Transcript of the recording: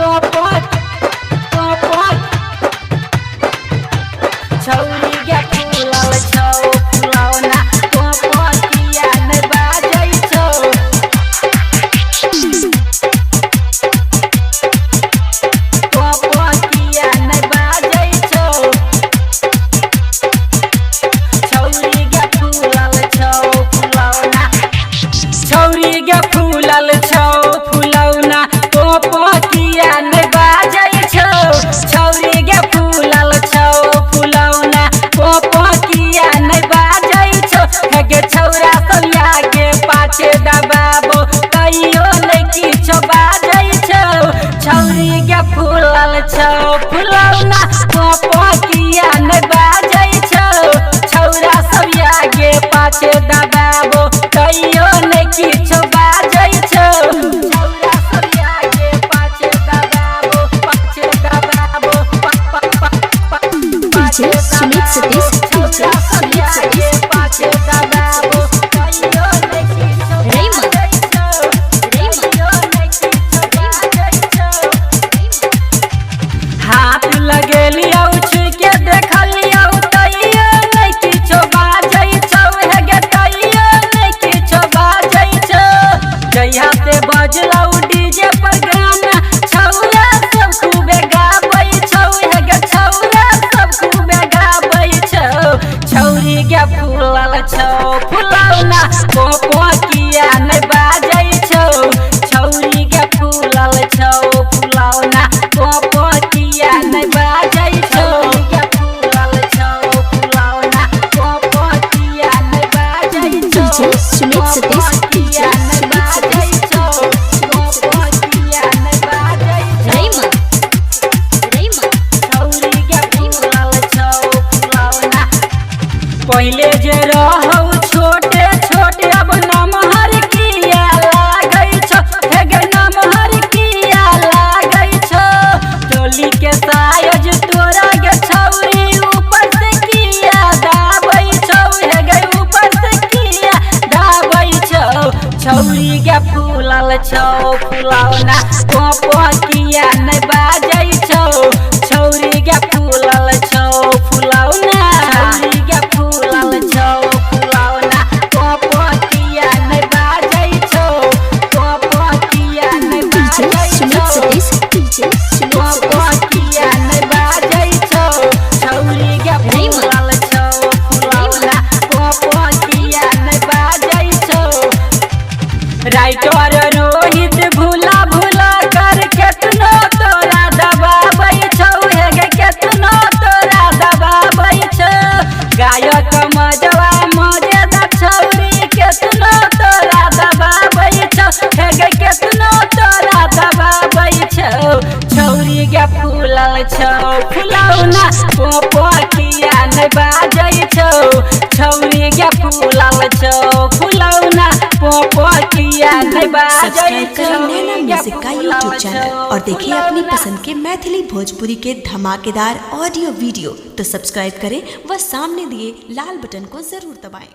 पोपट पोपट छौरी गे फूलल छौ फुलौना पोपटिया नै बाजै छौ पोपटिया नै बाजै छौ छौरी गे फूलल छौ फुलौना छौरी गे फूलल छौ फुलौना पोपटिया नै बाजै छौ छौरी गे फूलल छौ फुलौना पोपटिया नै बाजै छौ हे छौरा सब आगे पाछे दबाबो कहियो नै किछो बाजै छौ छौरी गे फूलल छौ फुलौना पोपटिया नै बाजै छौ छौरा सब आगे पाछे दबाबो कहियो नै किछो बाजै छौ छौरा सब आगे पाछे दबाबो DJ Sumit Satish, DJ Sumit Satish, पाछे दबाबो कहियो नै किछो Raymond, कहियो नै किछो बाजै छौ हाथ लगेलियौ छुके देखलियौ तैयो नै किछो बाजै छौ हे गे तैयो नै किछो बाजै छौ जहिया से बजलौ डीजे पर गाना छौरा सब खूबे गाबै छौ हे गे छौरा सब खूबे गाबै छौ छौरी गे फूलल छौ फुलौना पोपटिया नै बाजै छौ छौरी गे फूलल छौ फुलौना पोपटिया नै बाजै छौ गे फूलल छौ फुलौना पोपटिया नै बाजै छौ DJ Sumit Satish, DJ पोपटिया नै Sumit बाजै Satish, छौ पोपटिया नै बाजै छौ Raymond, Raymond, छौरी गे फूलल छौ फुलौना पहिले जे रहौ छोटे छोटे अब नमहर किया लागै छौ हे गे नमहर किया लागै छौ टोली के सायज तोरा गे छौरी ऊपर से किया दाबै छौ हे गे ऊपर से किया दाबै छौ छौरी गे फूलल छौ फुलौना पोपटिया नै बाजै छौ छौरी गे फूलल छौ फुलौना छौरी गे फूलल छौ फुलौना पोपटिया नै बाजै छौ पोपटिया नै DJ बाजै Sumit छौ Satish, DJ Sumit Satish, पोपटिया नै बाजै छौ छौरी गे फूलल छौ फुलौना पोपटिया नै बाजै छौ राइटर रोहित भूला भूला कर केतनो तोरा दबाबै छौ हे गे केतनो तोरा दबाबै छौ गायक मजवा मजेदार छौरी केतनो तोरा दबाबै छौ हे गे केतनो तोरा दबाबै छौ छौरी गे फूलल छौ फुलौना पोपटिया नै बाजै छौ छौरी गे फूलल छौ फुलौना पोपटिया नै बाजै सब्सक्राइब छौ करें नैना म्यूजिक का यूट्यूब चैनल और देखिए अपनी पसंद के मैथिली भोजपुरी के धमाकेदार ऑडियो वीडियो। तो सब्सक्राइब करें व सामने दिए लाल बटन को जरूर दबाएं।